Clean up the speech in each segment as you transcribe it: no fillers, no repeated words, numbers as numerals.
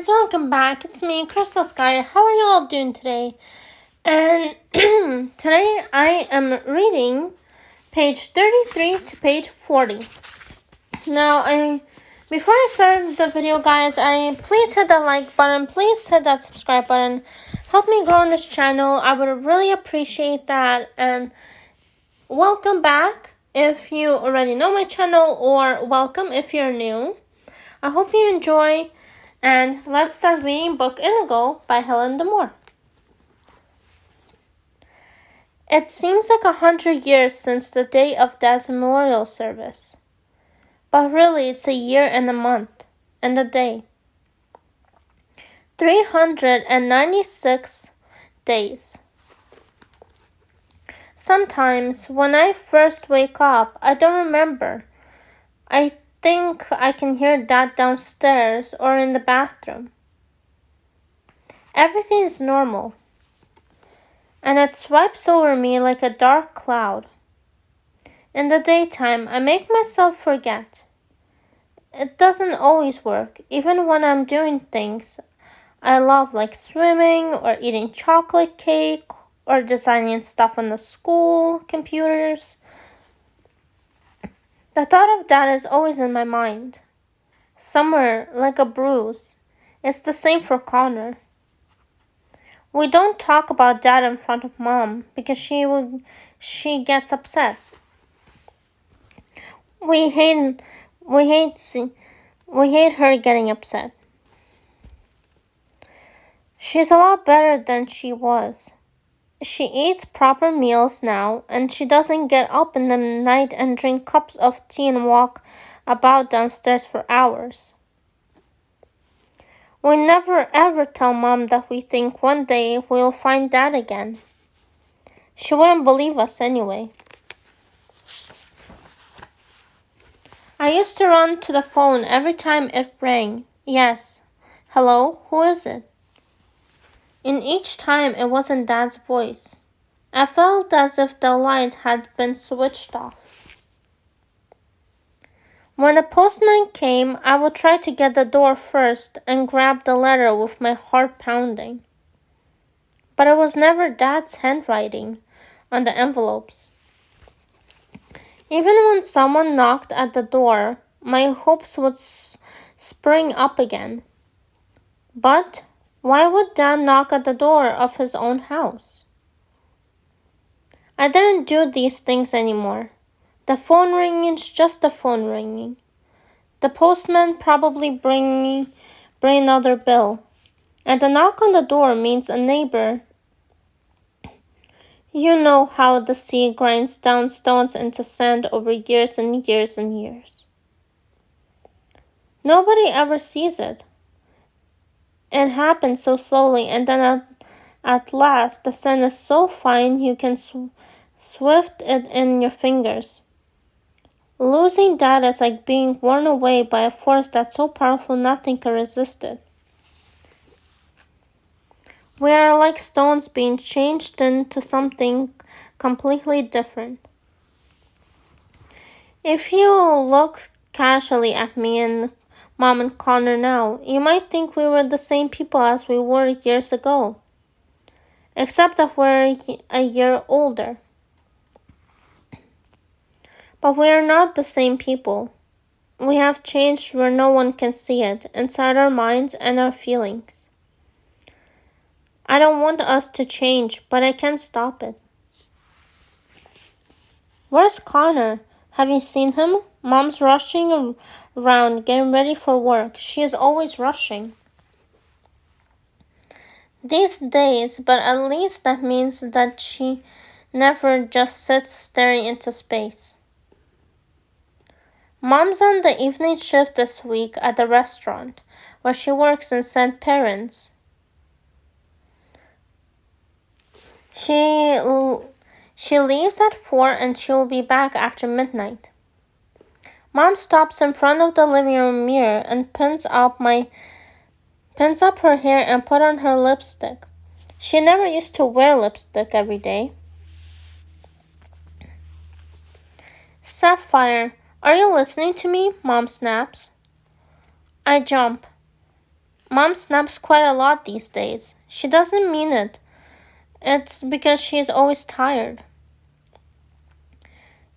Welcome back. It's me, Crystal Sky. How are y'all doing today? And today I am reading page 33 to page 40. Now, before I start the video, guys, please hit that like button. Please hit that subscribe button. Help me grow on this channel. I would really appreciate that. And welcome back if you already know my channel, or welcome if you're new. I hope you enjoy. And let's start reading book Ingo by Helen DeMore. It seems like 100 years since the day of Dad's memorial service. But really, it's a year and a month and a day. 396 days. Sometimes, when I first wake up, I don't remember. I think I can hear Dad downstairs or in the bathroom. Everything is normal, and it swipes over me like a dark cloud. In the daytime, I make myself forget. It doesn't always work, even when I'm doing things I love, like swimming or eating chocolate cake or designing stuff on the school computers. The thought of Dad is always in my mind, somewhere like a bruise. It's the same for Connor. We don't talk about Dad in front of Mom because she gets upset. We hate her getting upset. She's a lot better than she was. She eats proper meals now, and she doesn't get up in the night and drink cups of tea and walk about downstairs for hours. We never ever tell Mom that we think one day we'll find Dad again. She wouldn't believe us anyway. I used to run to the phone every time it rang. Yes. Hello, who is it? And each time it wasn't Dad's voice. I felt as if the light had been switched off. When the postman came, I would try to get the door first and grab the letter with my heart pounding. But it was never Dad's handwriting on the envelopes. Even when someone knocked at the door, my hopes would spring up again. But why would Dad knock at the door of his own house? I didn't do these things anymore. The phone ringing is just the phone ringing. The postman probably bring another bill. And the knock on the door means a neighbor. You know how the sea grinds down stones into sand over years and years and years. Nobody ever sees it. It happens so slowly, and then at last the sand is so fine you can swift it in your fingers. Losing Dad is like being worn away by a force that's so powerful nothing can resist it. We are like stones being changed into something completely different. If you look casually at me and Mom and Connor now, you might think we were the same people as we were years ago, except that we're a year older. But we are not the same people. We have changed where no one can see it, inside our minds and our feelings. I don't want us to change, but I can't stop it. Where's Connor? Have you seen him? Mom's rushing around, getting ready for work. She is always rushing. These days, but at least that means that she never just sits staring into space. Mom's on the evening shift this week at the restaurant, where she works in St. Parents. She leaves at 4 and she will be back after midnight. Mom stops in front of the living room mirror and pins up her hair and puts on her lipstick. She never used to wear lipstick every day. Sapphire, are you listening to me? Mom snaps. I jump. Mom snaps quite a lot these days. She doesn't mean it. It's because she is always tired.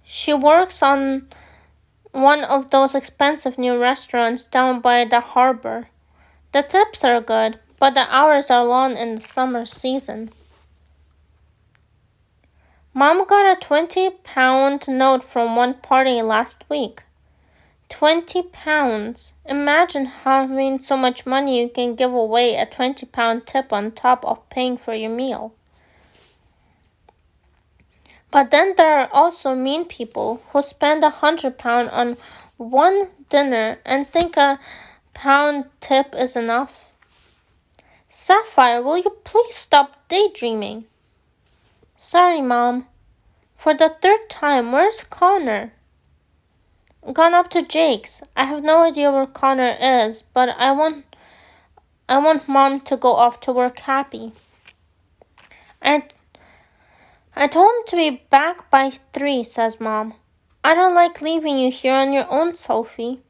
She works on one of those expensive new restaurants down by the harbor. The tips are good, but the hours are long in the summer season. Mom got a 20-pound note from one party last week. 20 pounds. Imagine having so much money you can give away a 20-pound tip on top of paying for your meal. But then there are also mean people who spend £100 on one dinner and think a pound tip is enough. Sapphire, will you please stop daydreaming? Sorry, Mom. For the third time, where's Connor? Gone up to Jake's. I have no idea where Connor is, but I want Mom to go off to work happy. I told him to be back by 3, says Mom. I don't like leaving you here on your own, Sophie.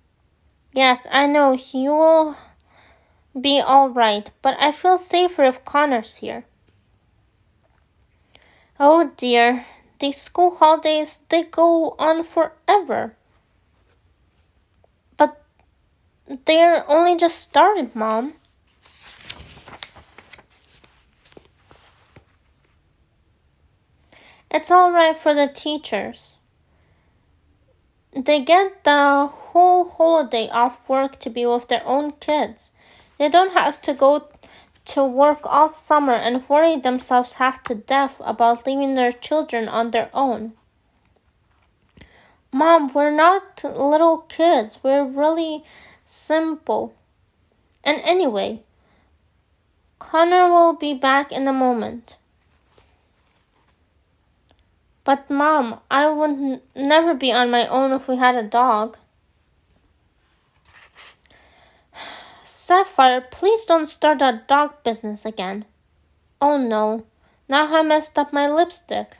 Yes, I know you will be all right, but I feel safer if Connor's here. Oh dear, these school holidays, they go on forever. But they're only just started, Mom. It's all right for the teachers. They get the whole holiday off work to be with their own kids. They don't have to go to work all summer and worry themselves half to death about leaving their children on their own. Mom, we're not little kids. We're really simple. And anyway, Connor will be back in a moment. But Mom, I would never be on my own if we had a dog. Sapphire, please don't start that dog business again. Oh no, now I messed up my lipstick.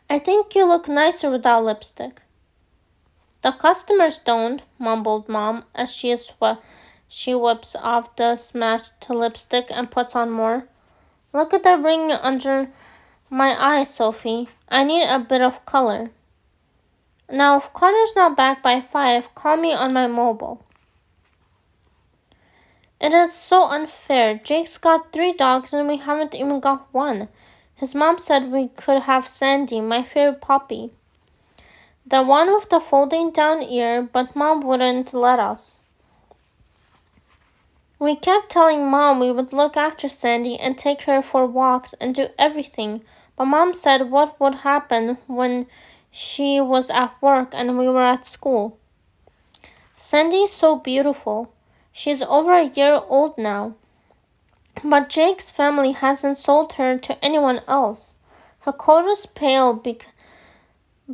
I think you look nicer without lipstick. The customers don't, mumbled Mom as she whips off the smashed lipstick and puts on more. Look at the ring under my eye, Sophie. I need a bit of color. Now, if Connor's not back by 5, call me on my mobile. It is so unfair. Jake's got 3 dogs and we haven't even got one. His mom said we could have Sandy, my favorite puppy. The one with the folding down ear, but Mom wouldn't let us. We kept telling Mom we would look after Sandy and take her for walks and do everything, but Mom said what would happen when she was at work and we were at school. Sandy's so beautiful. She's over a year old now. But Jake's family hasn't sold her to anyone else. Her coat is pale,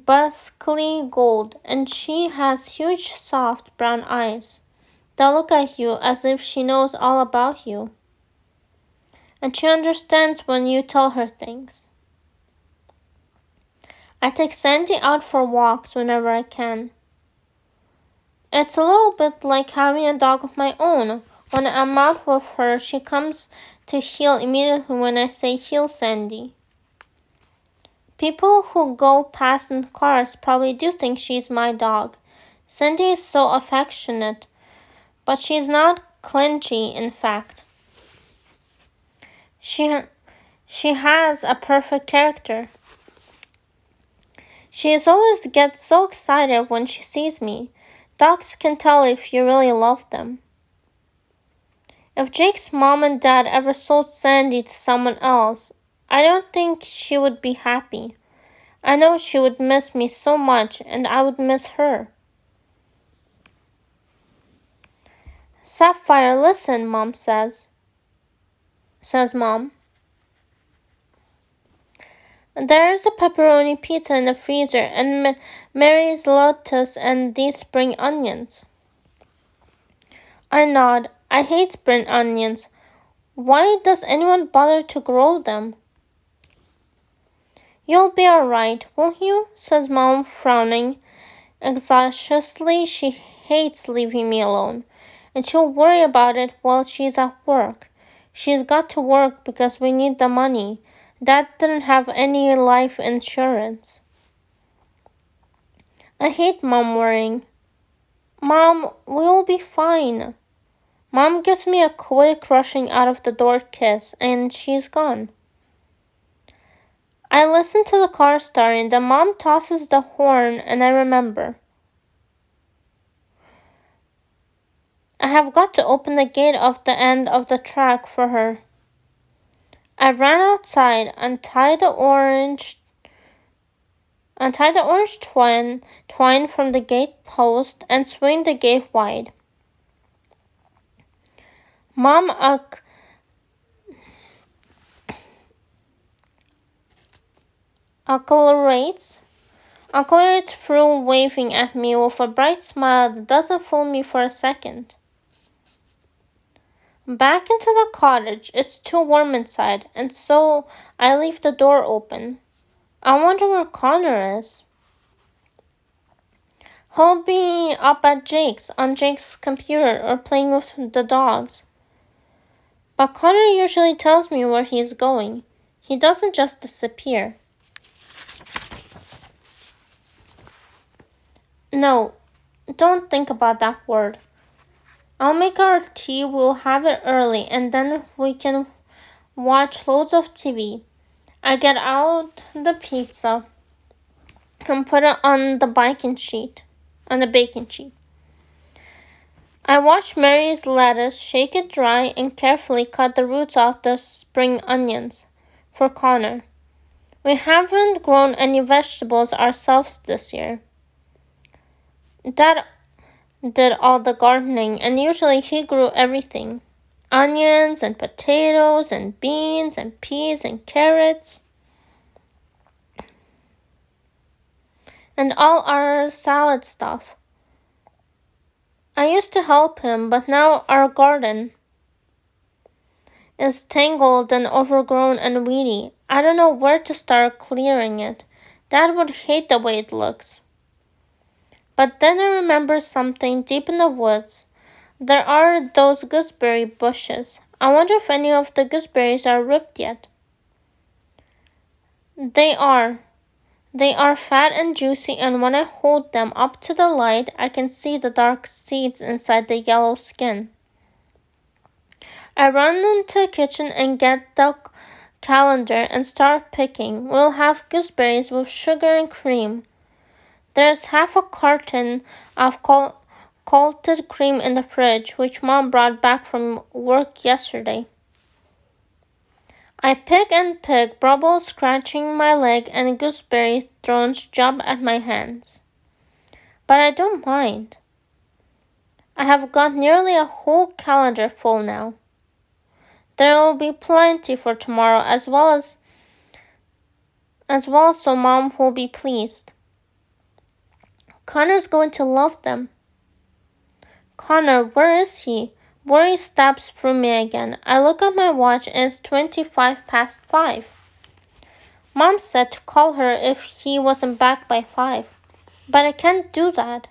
basically gold, and she has huge, soft brown eyes that look at you as if she knows all about you. And she understands when you tell her things. I take Sandy out for walks whenever I can. It's a little bit like having a dog of my own. When I'm out with her, she comes to heel immediately when I say heel, Sandy. People who go past in cars probably do think she's my dog. Sandy is so affectionate, but she's not clinchy, in fact. She has a perfect character. She always gets so excited when she sees me. Dogs can tell if you really love them. If Jake's mom and dad ever sold Sandy to someone else, I don't think she would be happy. I know she would miss me so much, and I would miss her. Sapphire, listen, Mom says Mom. There is a pepperoni pizza in the freezer and Mary's lettuce and these spring onions. I nod. I hate spring onions. Why does anyone bother to grow them? You'll be all right, won't you? Says Mom, frowning. Exhaustively, she hates leaving me alone. and she'll worry about it while she's at work. She's got to work because we need the money. Dad didn't have any life insurance. I hate Mom worrying. Mom, we'll be fine. Mom gives me a quick rushing out of the door kiss, and she's gone. I listen to the car starting, then Mom tosses the horn, and I remember. I have got to open the gate off the end of the track for her. I ran outside, untied the orange twine from the gate post, and swing the gate wide. Mom accelerates through, waving at me with a bright smile that doesn't fool me for a second. Back into the cottage. It's too warm inside, and so I leave the door open. I wonder where Connor is. He'll be up at on Jake's computer, or playing with the dogs. But Connor usually tells me where he's going. He doesn't just disappear. No, don't think about that word. I'll make our tea, we'll have it early, and then we can watch loads of TV. I get out the pizza and put it on the baking sheet. I wash Mary's lettuce, shake it dry, and carefully cut the roots off the spring onions for Connor. We haven't grown any vegetables ourselves this year. Dad did all the gardening, and usually he grew everything. Onions and potatoes and beans and peas and carrots. And all our salad stuff. I used to help him, but now our garden is tangled and overgrown and weedy. I don't know where to start clearing it. Dad would hate the way it looks. But then I remember something deep in the woods. There are those gooseberry bushes. I wonder if any of the gooseberries are ripped yet. They are. They are fat and juicy, and when I hold them up to the light, I can see the dark seeds inside the yellow skin. I run into the kitchen and get the calendar and start picking. We'll have gooseberries with sugar and cream. There's half a carton of salted cream in the fridge, which Mom brought back from work yesterday. I pick and pick, bubbles scratching my leg, and gooseberry thorns jump at my hands. But I don't mind. I have got nearly a whole calendar full now. There will be plenty for tomorrow as well, so Mom will be pleased. Connor's going to love them. Connor, where is he? Worry stabs through me again. I look at my watch and it's 5:25. Mom said to call her if he wasn't back by 5. But I can't do that.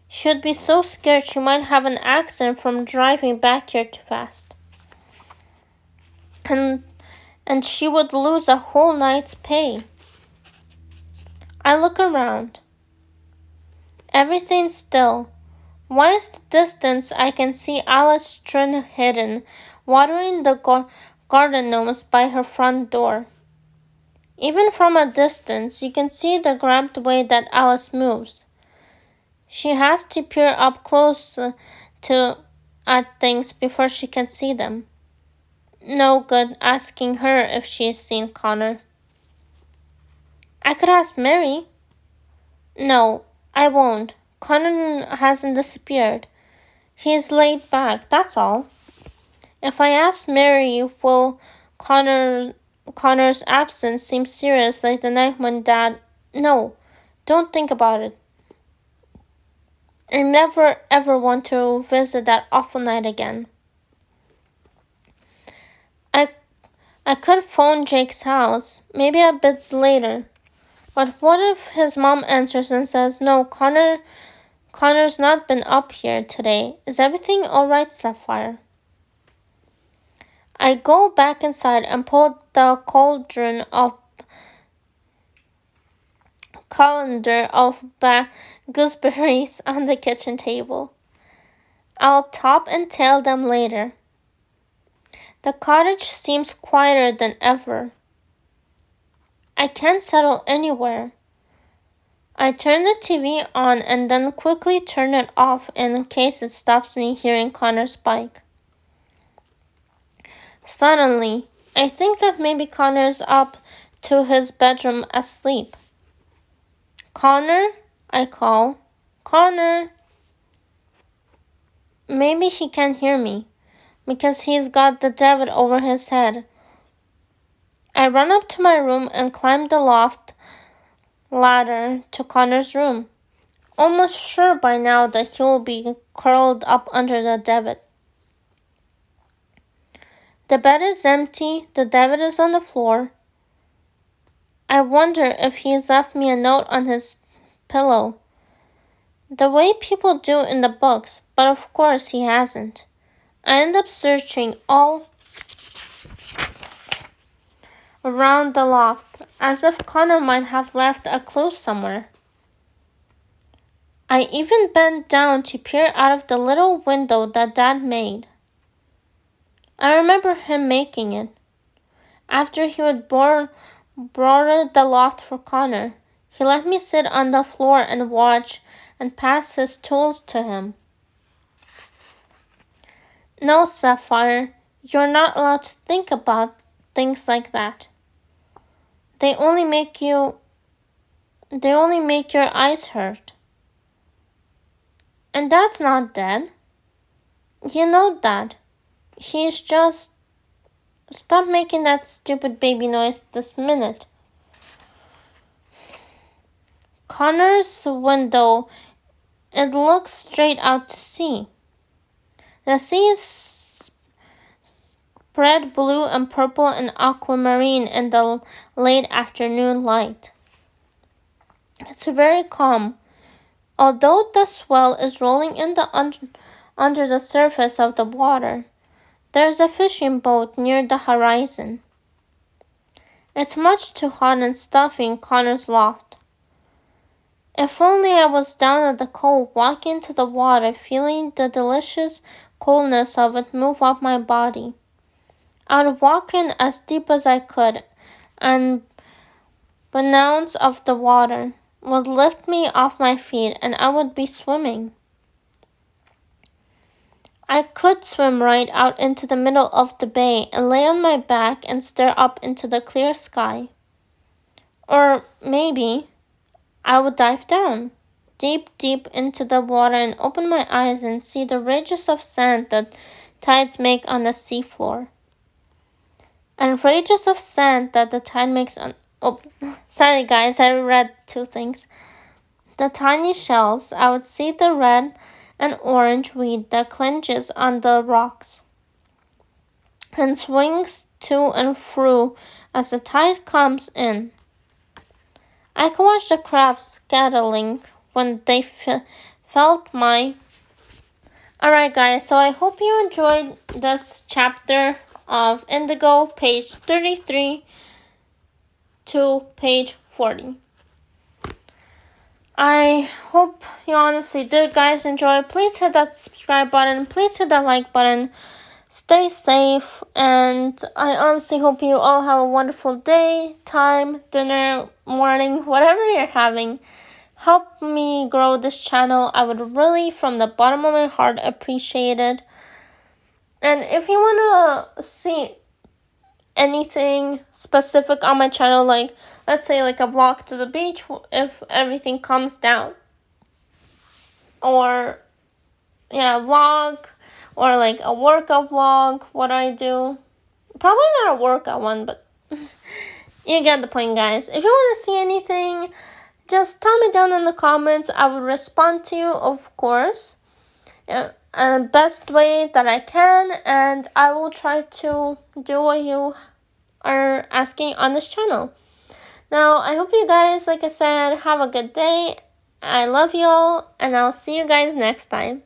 She'd be so scared she might have an accident from driving back here too fast. And she would lose a whole night's pay. I look around. Everything's still. Why is the distance I can see Alice Trin hidden, watering the garden gnomes by her front door. Even from a distance, you can see the cramped way that Alice moves. She has to peer up close at things before she can see them. No good asking her if she's seen Connor. I could ask Mary. No, I won't. Connor hasn't disappeared. He's laid back, that's all. If I ask Mary, will Connor's absence seem serious like the night when Dad... No, don't think about it. I never ever want to visit that awful night again. I could phone Jake's house, maybe a bit later. But what if his mom answers and says, no, Connor Connor's not been up here today. Is everything alright, Sapphire? I go back inside and pull the colander of gooseberries on the kitchen table. I'll top and tail them later. The cottage seems quieter than ever. I can't settle anywhere. I turn the TV on and then quickly turn it off in case it stops me hearing Connor's bike. Suddenly, I think that maybe Connor's up to his bedroom asleep. Connor, I call. Connor. Maybe he can't hear me, because he's got the David over his head. I run up to my room and climb the loft ladder to Connor's room, almost sure by now that he'll be curled up under the David. The bed is empty, the David is on the floor. I wonder if he's left me a note on his pillow, the way people do in the books, but of course he hasn't. I end up searching all around the loft, as if Connor might have left a clue somewhere. I even bent down to peer out of the little window that Dad made. I remember him making it, after he had boarded the loft for Connor. He let me sit on the floor and watch and pass his tools to him. No, Sapphire, you're not allowed to think about things like that. They only make your eyes hurt. And Dad's not dead. You know that. He's just... Stop making that stupid baby noise this minute. Connor's window, it looks straight out to sea. The sea is spread blue and purple and aquamarine in the late afternoon light. It's very calm, although the swell is rolling in under the surface of the water. There's a fishing boat near the horizon. It's much too hot and stuffy in Connor's loft. If only I was down at the cove, walking to the water, feeling the delicious coldness of it move up my body. I would walk in as deep as I could, and bounds of the water would lift me off my feet, and I would be swimming. I could swim right out into the middle of the bay and lay on my back and stare up into the clear sky. Or maybe I would dive down, deep into the water and open my eyes and see the ridges of sand that tides make on the seafloor. And ridges of sand that the tide makes on... Oh, sorry guys, I read two things. The tiny shells, I would see the red and orange weed that clinches on the rocks and swings to and fro as the tide comes in. I could watch the crabs scuttling when they felt my... Alright guys, so I hope you enjoyed this chapter of Indigo, page 33 to page 40. I hope you honestly did, guys, enjoy. Please hit that subscribe button. Please hit that like button. Stay safe. And I honestly hope you all have a wonderful day, time, dinner, morning, whatever you're having. Help me grow this channel. I would really, from the bottom of my heart, appreciate it. And if you want to see anything specific on my channel, like let's say like a vlog to the beach if everything calms down, or vlog, or like a workout vlog, what I do, probably not a workout one, but you get the point, guys. If you want to see anything, just tell me down in the comments. I will respond to you, of course, best way that I can, and I will try to do what you are asking on this channel. Now, I hope you guys, like I said, have a good day, I love you all, and I'll see you guys next time.